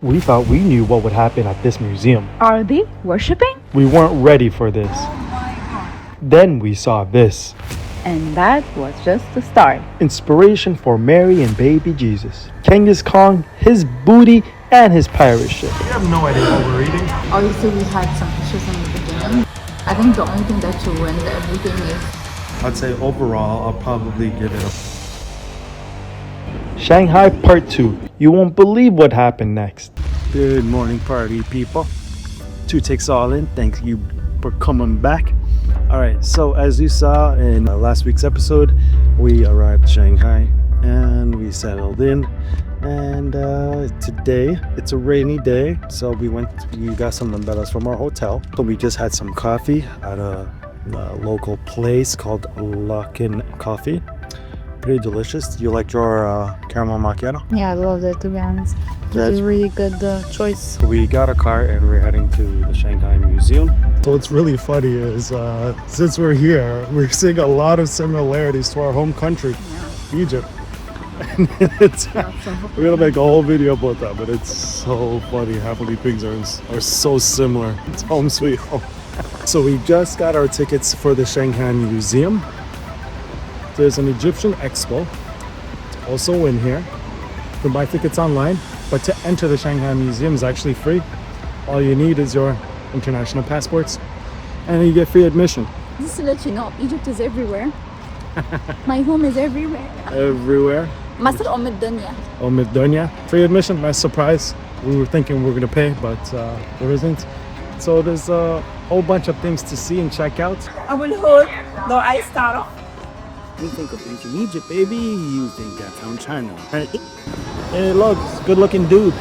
We thought we knew what would happen at this museum. Are they worshipping? We weren't ready for this. Then we saw this. And that was just the start. Inspiration for Mary and baby Jesus. Genghis Khan, his booty, and his pirate ship. We have no idea what we're eating. Obviously, we had some issues in the beginning. I think the only thing that ruined everything is... I'd say overall, I'll probably give it a... Shanghai Part 2. You won't believe what happened next. Good morning, party people. 2 takes all in. Thank you for coming back. Alright, so as you saw in last week's episode, we arrived in Shanghai and we settled in. And today, it's a rainy day, so we got some umbrellas from our hotel. So we just had some coffee at a local place called Luckin Coffee. Pretty delicious. You like your caramel macchiato? Yeah, I love it, to be honest. This is a really good choice. We got a car and we're heading to the Shanghai Museum. So what's really funny is since we're here, we're seeing a lot of similarities to our home country, Egypt. And we're gonna make a whole video about that, but it's so funny how many things are so similar. It's home sweet home. So we just got our tickets for the Shanghai Museum. There's an Egyptian expo. It's also in here. You can buy tickets online, but to enter the Shanghai Museum is actually free. All you need is your international passports, and you get free admission. Just to let you know, Egypt is everywhere. My home is everywhere. Everywhere. Masr Dunya. Dunya. Free admission. Nice surprise. We were thinking we were gonna pay, but there isn't. So there's a whole bunch of things to see and check out. I will hold the ice starter. You think of ancient Egypt, baby. You think downtown China. Right? Hey, look, good looking dude.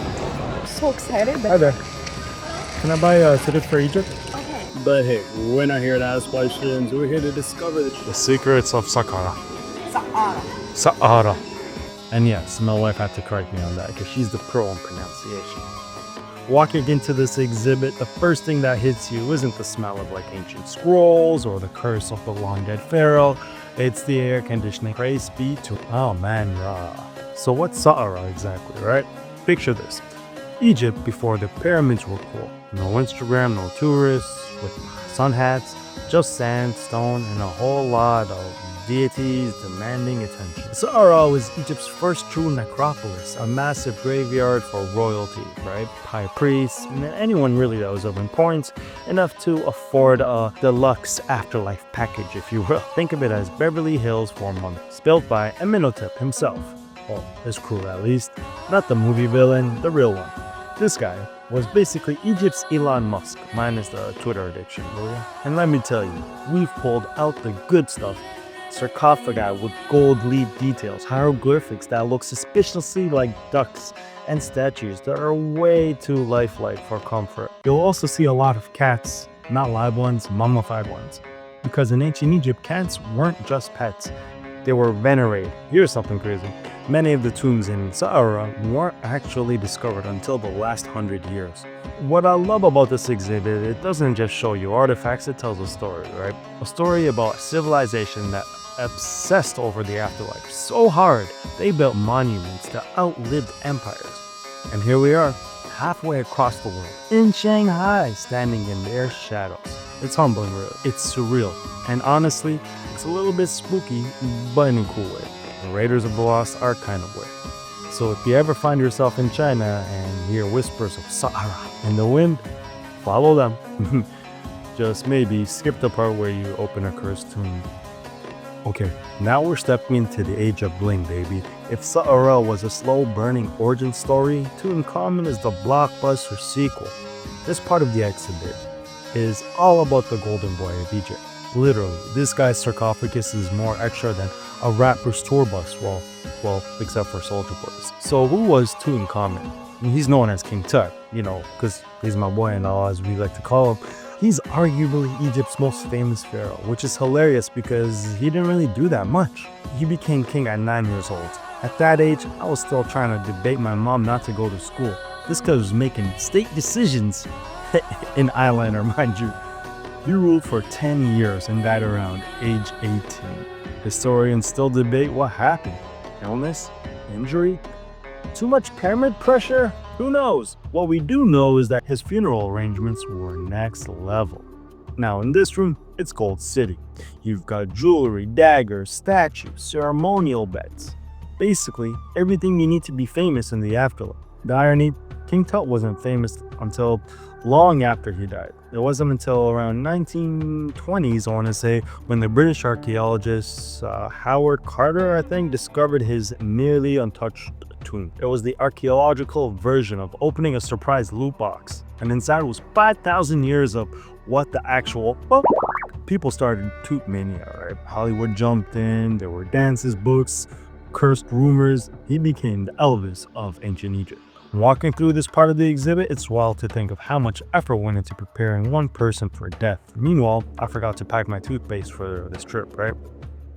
So excited. Hi there. Can I buy a ticket for Egypt? Okay. But hey, we're not here to ask questions. We're here to discover the secrets of Saqqara. Saqqara. And yes, my wife had to correct me on that because she's the pro on pronunciation. Walking into this exhibit, the first thing that hits you isn't the smell of like ancient scrolls or the curse of the long dead pharaoh. It's the air conditioning. Praise be to Amen-Ra. So what's Saqqara exactly, right? Picture this. Egypt before the pyramids were cool. No Instagram, no tourists with sun hats, just sand, stone, and a whole lot of deities demanding attention. Saqqara was Egypt's first true necropolis, a massive graveyard for royalty, right? High priests, and anyone really that was of importance, enough to afford a deluxe afterlife package, if you will. Think of it as Beverly Hills for monkeys, built by Amenhotep himself. Well, his crew at least. Not the movie villain, the real one. This guy was basically Egypt's Elon Musk, minus the Twitter addiction, will ya? And let me tell you, we've pulled out the good stuff. Sarcophagi with gold leaf details, hieroglyphics that look suspiciously like ducks, and statues that are way too lifelike for comfort. You'll also see a lot of cats, not live ones, mummified ones. Because in ancient Egypt, cats weren't just pets. They were venerated. Here's something crazy. Many of the tombs in Saqqara weren't actually discovered until the last 100 years. What I love about this exhibit, it doesn't just show you artifacts, it tells a story, right? A story about a civilization that obsessed over the afterlife so hard, they built monuments that outlived empires. And here we are, halfway across the world, in Shanghai, standing in their shadows. It's humbling, really. It's surreal. And honestly, it's a little bit spooky, but in a cool way. The Raiders of the Lost Ark kind of way. So if you ever find yourself in China and hear whispers of Saqqara in the wind, follow them. Just maybe skip the part where you open a cursed tomb. Okay, now we're stepping into the age of bling, baby. If Saqqara was a slow-burning origin story, Tutankhamun is the blockbuster sequel. This part of the exhibit is all about the golden boy of Egypt. Literally, this guy's sarcophagus is more extra than a rapper's tour bus, well, except for Soulja Boy's. So who was Tutankhamun? He's known as King Tut, you know, because he's my boy and all, as we like to call him. He's arguably Egypt's most famous pharaoh, which is hilarious because he didn't really do that much. He became king at 9 years old. At that age, I was still trying to debate my mom not to go to school. This guy was making state decisions in eyeliner, mind you. He ruled for 10 years and died around age 18. Historians still debate what happened. Illness? Injury? Too much pyramid pressure? Who knows? What we do know is that his funeral arrangements were next level. Now in this room, it's Gold City. You've got jewelry, daggers, statues, ceremonial beds. Basically, everything you need to be famous in the afterlife. The irony, King Tut wasn't famous until long after he died. It wasn't until around 1920s, I want to say, when the British archaeologist Howard Carter, I think, discovered his nearly untouched tomb. It was the archaeological version of opening a surprise loot box, and inside was 5,000 years of what the actual people started Tut mania, right? Hollywood jumped in, there were dances, books, cursed rumors. He became the Elvis of ancient Egypt. Walking through this part of the exhibit, it's wild to think of how much effort went into preparing one person for death. Meanwhile, I forgot to pack my toothpaste for this trip, right?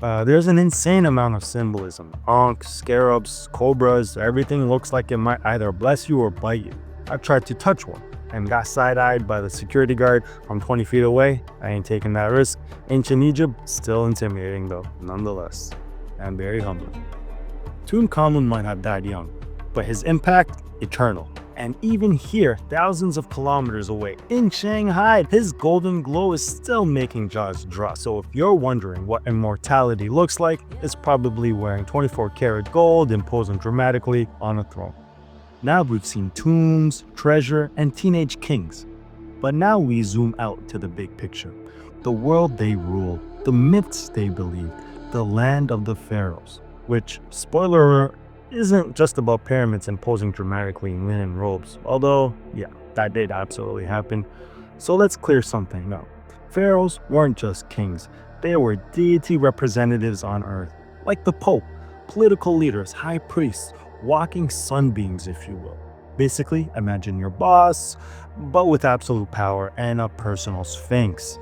There's an insane amount of symbolism. Ankhs, scarabs, cobras, everything looks like it might either bless you or bite you. I tried to touch one and got side-eyed by the security guard from 20 feet away. I ain't taking that risk. Ancient Egypt, still intimidating though, nonetheless, and very humbling. Tutankhamun might have died young, but his impact, eternal. And even here, thousands of kilometers away in Shanghai, his golden glow is still making jaws drop. So if you're wondering what immortality looks like, it's probably wearing 24-karat gold and posing dramatically on a throne. Now we've seen tombs, treasure, and teenage kings. But now we zoom out to the big picture. The world they ruled, the myths they believed, the land of the pharaohs, which, spoiler alert, isn't just about pyramids and posing dramatically in linen robes, although, yeah, that did absolutely happen. So let's clear something up. Pharaohs weren't just kings, they were deity representatives on earth, like the Pope, political leaders, high priests, walking sunbeams, if you will. Basically, imagine your boss, but with absolute power and a personal sphinx.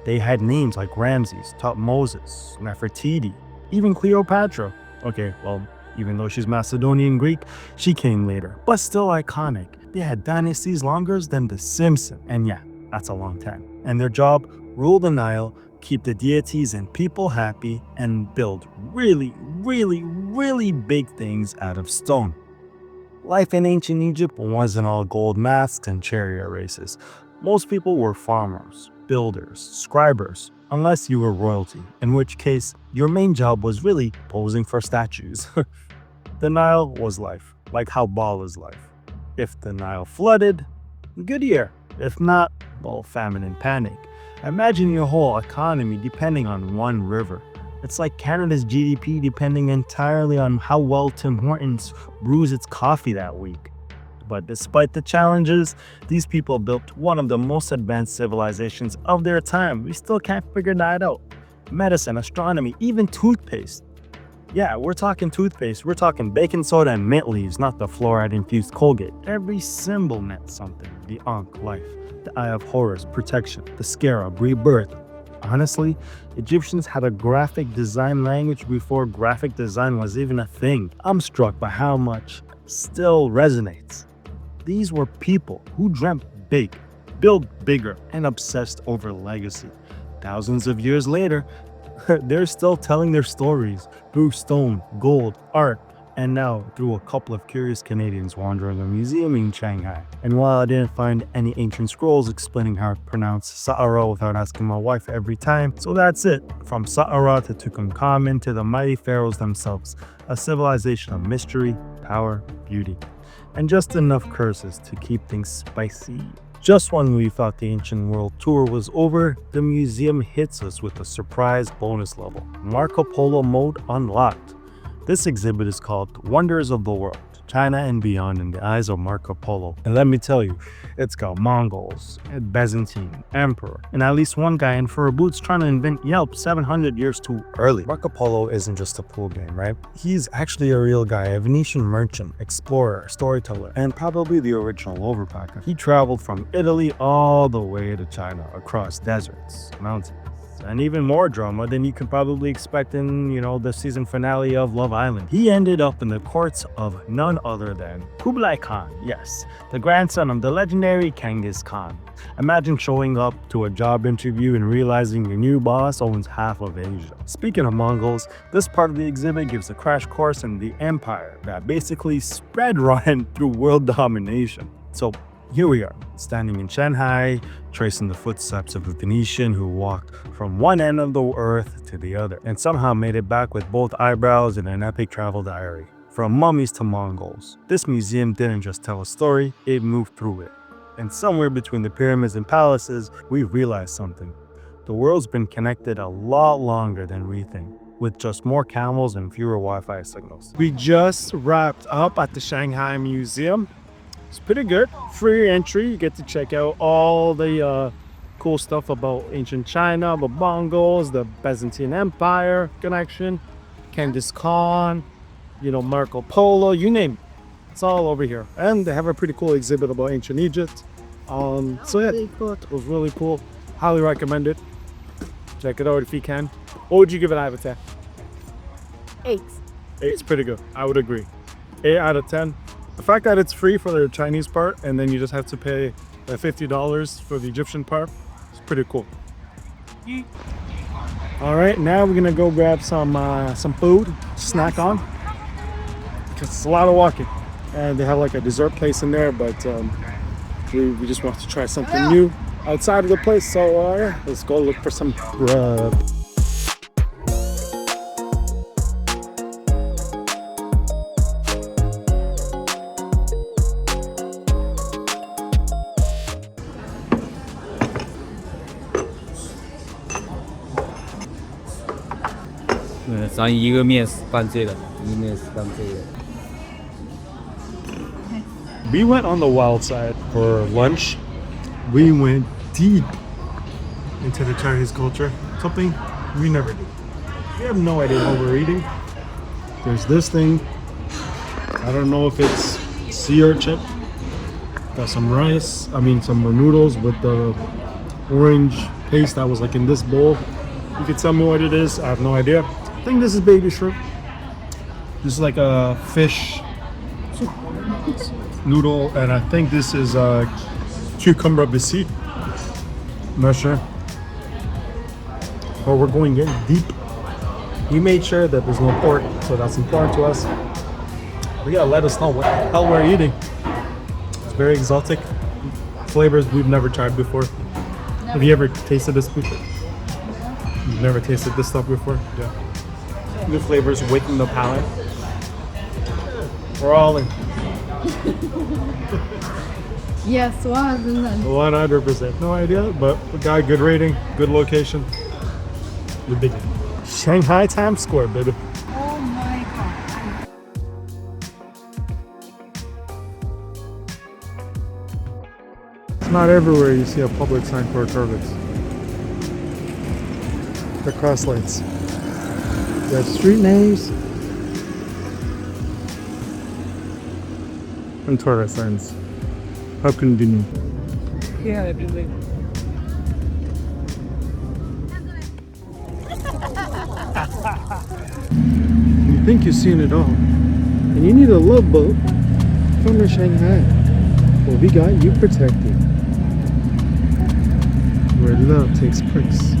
They had names like Ramses, Tutmosis, Nefertiti, even Cleopatra. Okay, well, even though she's Macedonian Greek, she came later, but still iconic. They had dynasties longer than the Simpsons, and yeah, that's a long time. And their job, rule the Nile, keep the deities and people happy, and build really, really, really big things out of stone. Life in ancient Egypt wasn't all gold masks and chariot races. Most people were farmers, builders, scribers, unless you were royalty, in which case your main job was really posing for statues. The Nile was life, like how ball is life. If the Nile flooded, good year. If not, well, famine and panic. Imagine your whole economy depending on one river. It's like Canada's GDP depending entirely on how well Tim Hortons brews its coffee that week. But despite the challenges, these people built one of the most advanced civilizations of their time. We still can't figure that out. Medicine, astronomy, even toothpaste. Yeah, we're talking toothpaste. We're talking baking soda and mint leaves, not the fluoride-infused Colgate. Every symbol meant something. The Ankh, life. The Eye of Horus, protection. The Scarab, rebirth. Honestly, Egyptians had a graphic design language before graphic design was even a thing. I'm struck by how much still resonates. These were people who dreamt big, built bigger, and obsessed over legacy. Thousands of years later, they're still telling their stories through stone, gold, art, and now through a couple of curious Canadians wandering a museum in Shanghai. And while I didn't find any ancient scrolls explaining how to pronounce Saqqara without asking my wife every time, so that's it. From Saqqara to Tutankhamun to the mighty pharaohs themselves, a civilization of mystery, power, beauty, and just enough curses to keep things spicy. Just when we thought the ancient world tour was over, the museum hits us with a surprise bonus level, Marco Polo mode unlocked. This exhibit is called Wonders of the World, China and Beyond in the Eyes of Marco Polo. And let me tell you, it's got Mongols, Byzantine, Emperor, and at least one guy in fur boots trying to invent Yelp 700 years too early. Marco Polo isn't just a pool game, right? He's actually a real guy, a Venetian merchant, explorer, storyteller, and probably the original overpacker. He traveled from Italy all the way to China, across deserts, mountains, and even more drama than you could probably expect in, the season finale of Love Island. He ended up in the courts of none other than Kublai Khan, yes, the grandson of the legendary Genghis Khan. Imagine showing up to a job interview and realizing your new boss owns half of Asia. Speaking of Mongols, this part of the exhibit gives a crash course in the empire that basically spread run through world domination. So here we are, standing in Shanghai, tracing the footsteps of a Venetian who walked from one end of the earth to the other, and somehow made it back with both eyebrows in an epic travel diary. From mummies to Mongols, this museum didn't just tell a story, it moved through it. And somewhere between the pyramids and palaces, we realized something. The world's been connected a lot longer than we think, with just more camels and fewer Wi-Fi signals. We just wrapped up at the Shanghai Museum. It's pretty good. Free entry. You get to check out all the cool stuff about ancient China, the Mongols, the Byzantine Empire connection, Genghis Khan, Marco Polo, you name it. It's all over here. And they have a pretty cool exhibit about ancient Egypt. So yeah, it was really cool. Highly recommend it. Check it out if you can. What would you give it out of 10? 8. 8's pretty good. I would agree. 8 out of 10. The fact that it's free for the Chinese part and then you just have to pay $50 for the Egyptian part, it's pretty cool. All right, now we're gonna go grab some food, snack on, because it's a lot of walking. And they have like a dessert place in there, but we just want to try something new outside of the place. So yeah, let's go look for some grub. We went on the wild side for lunch. We went deep into the Chinese culture, something we never do. We have no idea what we're eating. There's this thing. I don't know if it's sea urchin. Got some rice, some noodles with the orange paste that was like in this bowl. You can tell me what it is, I have no idea. I think this is baby shrimp. This is like a fish noodle, and I think this is cucumber bisi. I'm not sure. But we're going in deep. We made sure that there's no pork, so that's important to us. But yeah, let us know what the hell we're eating. It's very exotic. Flavors we've never tried before. Have you ever tasted this before? You've never tasted this stuff before? Yeah. New flavors waking the palate. We're all in. Yes, 100%. No idea, but we got a good rating, good location. The big Shanghai Times Square, baby. Oh my god. It's not everywhere you see a public sign for toilets. The cross lights. You have street names and toilet signs. How convenient. Yeah, everything. You think you've seen it all, and you need a love boat from Shanghai. Well, we got you protected, where love takes place.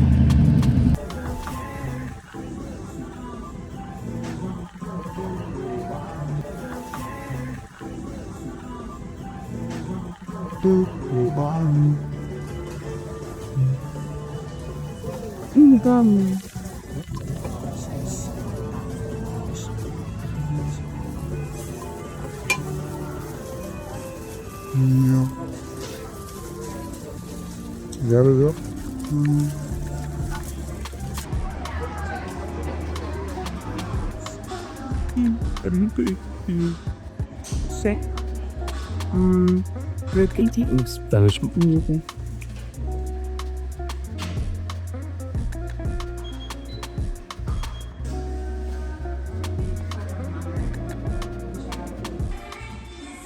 Spanish.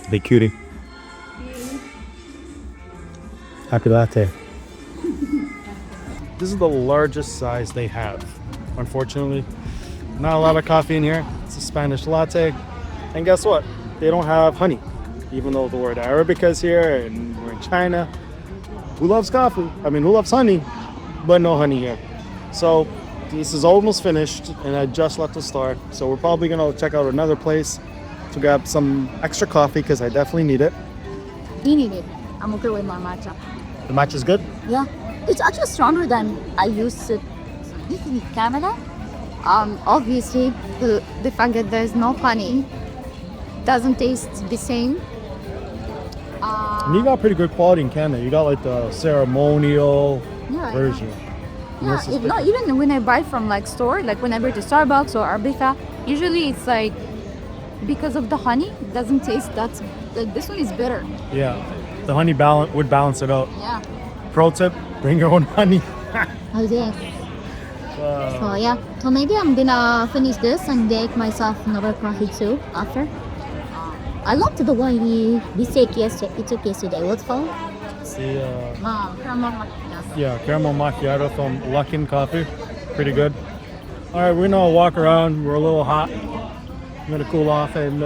They cutie. Happy latte. This is the largest size they have. Unfortunately, not a lot of coffee in here. It's a Spanish latte. And guess what? They don't have honey. Even though the word Arabica is here and we're in China. Who loves coffee? I mean, who loves honey? But no honey here. So this is almost finished and I just left the store. So we're probably gonna check out another place to grab some extra coffee because I definitely need it. You need it. I'm okay with my matcha. The match is good? Yeah, it's actually stronger than I used to. This is Canada. Obviously, the fact that there's no honey doesn't taste the same. And you got pretty good quality in Canada. You got like the ceremonial version. Yeah, even when I buy from like store, like when I buy to Starbucks or Arabica, usually it's like because of the honey, it doesn't taste that. Like this one is bitter. Yeah, the honey would balance it out. Yeah. Pro tip: bring your own honey. Oh yes. So yeah, so maybe I'm gonna finish this and make myself another coffee too after. I loved the one we took yesterday. What's called? It's the Caramel macchiato. yeah, caramel macchiato from Luckin Coffee. Pretty good. All right, we're gonna walk around. We're a little hot. I'm gonna cool off and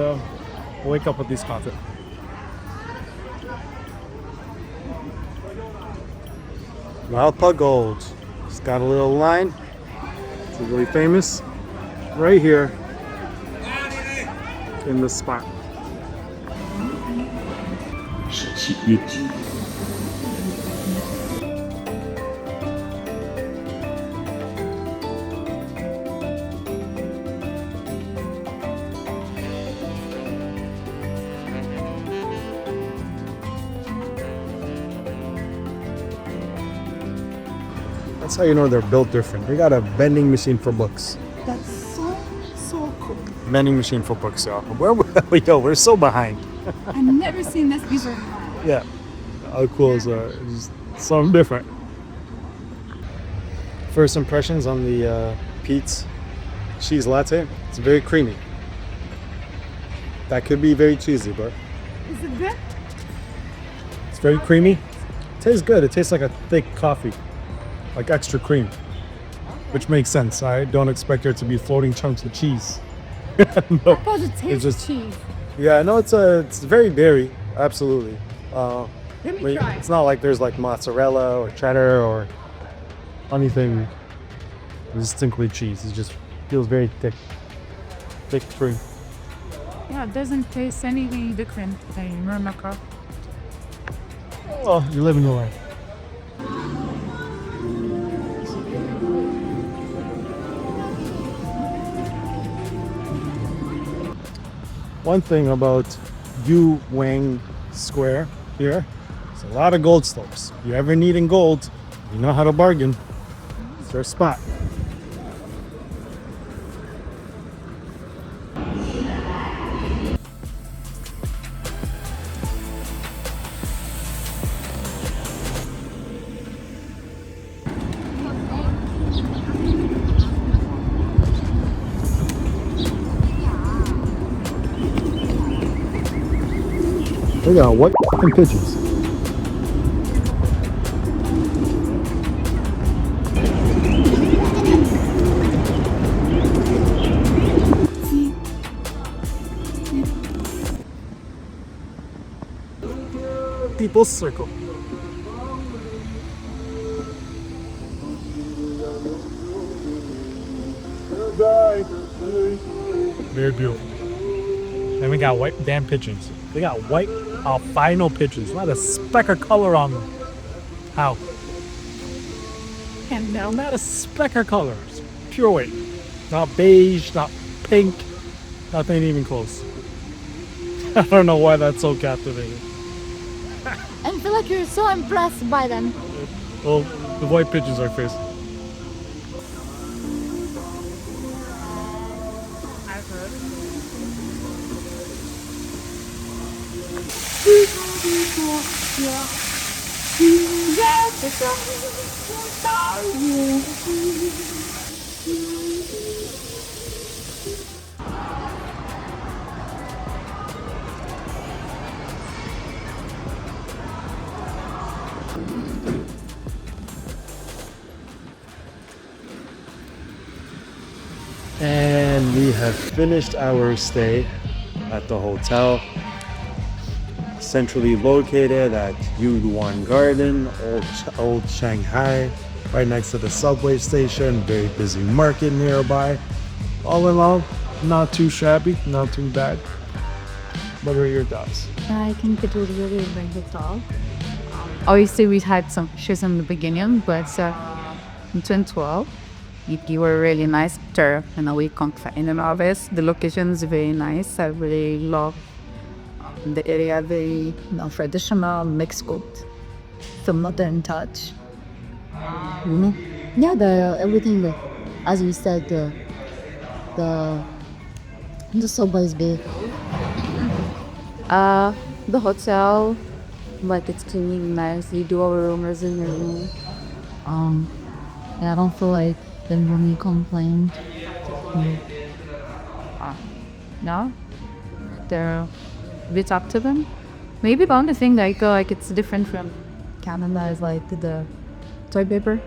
wake up with this coffee. Malpa Gold. It's got a little line. It's really famous. Right here in the spot. That's how you know they're built different. They got a vending machine for books. That's so cool. Vending machine for books, y'all. Where we go? We're so behind. I've never seen this before. Yeah. How cool is that? It's something different. First impressions on the Pete's cheese latte. It's very creamy. That could be very cheesy, but Is it good? it's very creamy. It tastes good. It tastes like a thick coffee, like extra cream, which makes sense. I don't expect there to be floating chunks of cheese. I thought it tastes just- cheese. Yeah, no, it's very dairy, absolutely. Let me try. It's not like there's like mozzarella or cheddar or anything distinctly cheese. It just feels very thick cream. Yeah, it doesn't taste anything different than normal coffee. Oh, you're living the life. One thing about Yu Wang Square here, there's a lot of gold slopes. If you ever need in gold, you know how to bargain. It's their spot. They got white fucking pigeons. People's circle. Very beautiful. And we got white damn pigeons. They got white albino pigeons. Not a speck of color on them. How? And now not a speck of color. It's pure white. Not beige, not pink, nothing even close. I don't know why that's so captivating. I feel like you're so impressed by them. Well, the white pigeons are fierce. I've heard. And we have finished our stay at the hotel. Centrally located at Yunwan Garden, old Shanghai, right next to the subway station. Very busy market nearby. All in all, not too shabby, not too bad. What are your thoughts? I think it was really very good talk. Obviously, we had some issues in the beginning, but in 2012, you were really nice after we confined in office. The location is very nice. I really love the area, very traditional, mixed with some modern touch. Yeah, everything, as you said, the subway is big. The hotel, but it's clean, nice. You do our rooms in your room. Yeah, I don't feel like them when you complain. No, they're a bit up to them. Maybe the only thing like it's different from Canada is like the toilet paper.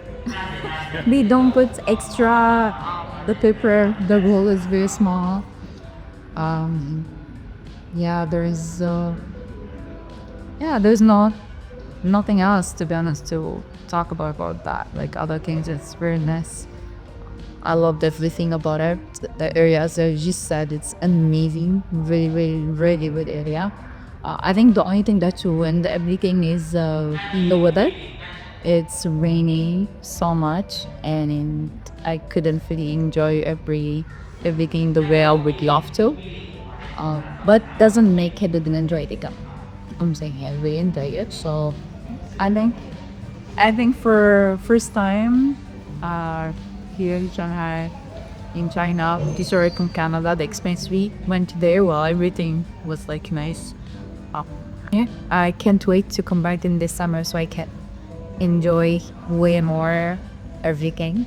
They don't put extra the paper. The roll is very small. Yeah, there's nothing else, to be honest, to talk about that. Like other things, it's very nice. I loved everything about it. The area, as I just said, it's amazing. Very, very, really good area. I think the only thing that ruined everything is the weather. It's raining so much, and I couldn't really enjoy everything the way I would love to. But doesn't make it didn't enjoy it. I'm saying I really enjoy it. So I think for first time here in Shanghai, in China, historic in Canada, the experience we went there, well, everything was like nice. Yeah, I can't wait to come back in this summer so I can enjoy way more everything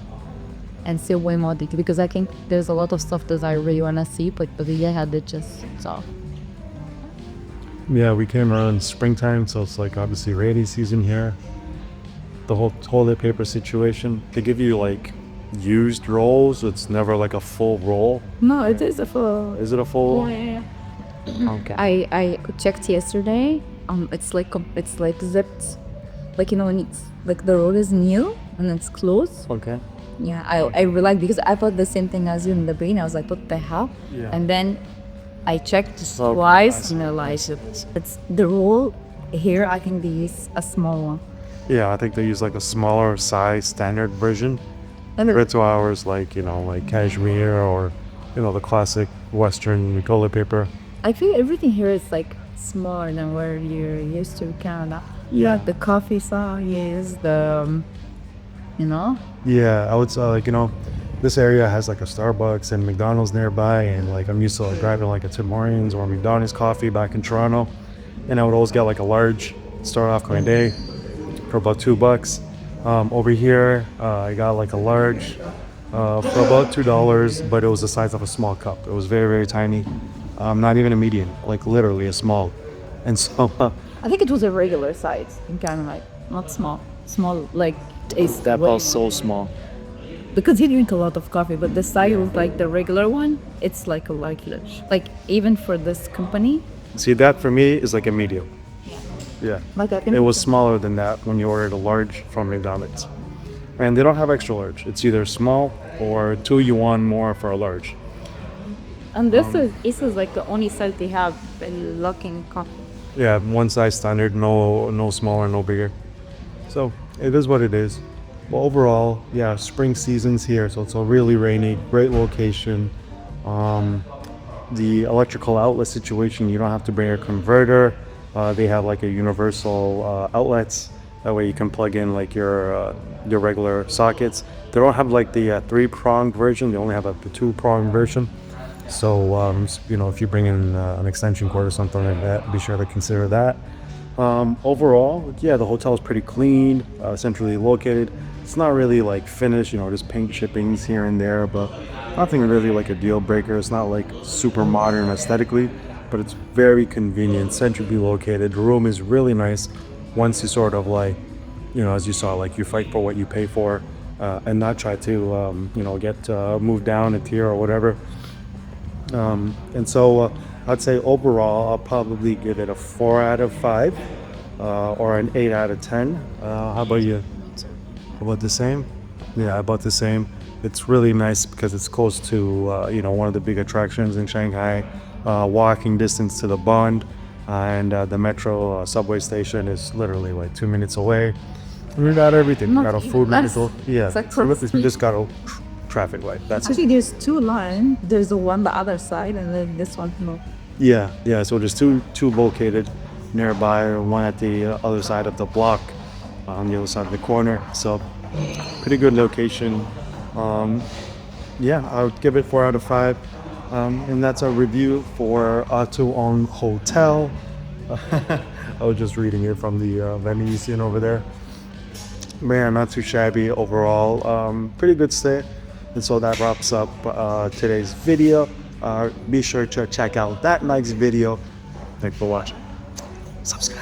and see way more detail, because I think there's a lot of stuff that I really want to see, but yeah, I had it just so. Yeah, we came around springtime, so it's like obviously rainy season here. The whole toilet paper situation, they give you like used rolls. It's never like a full roll. No, it is a full. Is it a full? Yeah. Okay. I checked yesterday. It's like zipped, like when it's like the roll is new and it's closed. Okay. Yeah, I realized, because I thought the same thing as you in the brain. I was like, what the hell? Yeah. And then I checked twice and realized it's the roll here. I think they use a small one. Yeah, I think they use like a smaller size standard version. And compared to ours, like like cashmere or the classic Western toilet paper. I feel everything here is like smaller than where you're used to in Canada. Yeah, the coffee saw is Yeah, I would say like this area has like a Starbucks and McDonald's nearby, and like I'm used to like grabbing like a Tim Hortons or McDonald's coffee back in Toronto, and I would always get like a large start off going day for about $2. Over here, I got like a large for about $2, but it was the size of a small cup. It was very, very tiny. Not even a medium, like literally a small. And so I think it was a regular size in Canada, like not small. Small, like it's That was so small. because you drink a lot of coffee, but the size of like the regular one, it's like a large. Like even for this company, see, that for me is like a medium. Yeah. like I It was smaller than that when you ordered a large from McDonald's. And they don't have extra large. It's either small or $2 more for a large. And this is like the only size they have in looking coffee. Yeah, one size standard, no smaller, no bigger. So it is what it is. But overall, yeah, spring season's here, so it's a really rainy, great location. The electrical outlet situation, you don't have to bring a converter. They have like a universal outlets. That way you can plug in like your regular sockets. They don't have like the 3-pronged version. They only have the 2-pronged version. So if you bring in an extension cord or something like that, be sure to consider that. Overall, yeah, the hotel is pretty clean, centrally located. It's not really like finished, just paint chippings here and there, but nothing really like a deal breaker. It's not like super modern aesthetically, but it's very convenient, centrally located. The room is really nice once you sort of like, as you saw, like you fight for what you pay for, and not try to, get moved down a tier or whatever. And so I'd say overall, I'll probably give it a 4 out of 5 or an 8 out of 10. How about you? About the same? Yeah, about the same. It's really nice because it's close to, one of the big attractions in Shanghai. Walking distance to the Bund, and the metro subway station is literally like 2 minutes away. We got everything. We got a food rental. Yeah, we just got a traffic light. That's it. Actually, there's two lines. There's the one the other side, and then this one. No. Yeah. So there's two located nearby. One at the other side of the block, on the other side of the corner. So pretty good location. I would give it 4 out of 5. And that's our review for Autoongo Hotel. I was just reading it from the Venetian over there. Man, not too shabby overall. Pretty good stay. And so that wraps up today's video. Be sure to check out that night's video. Thanks for watching. Subscribe.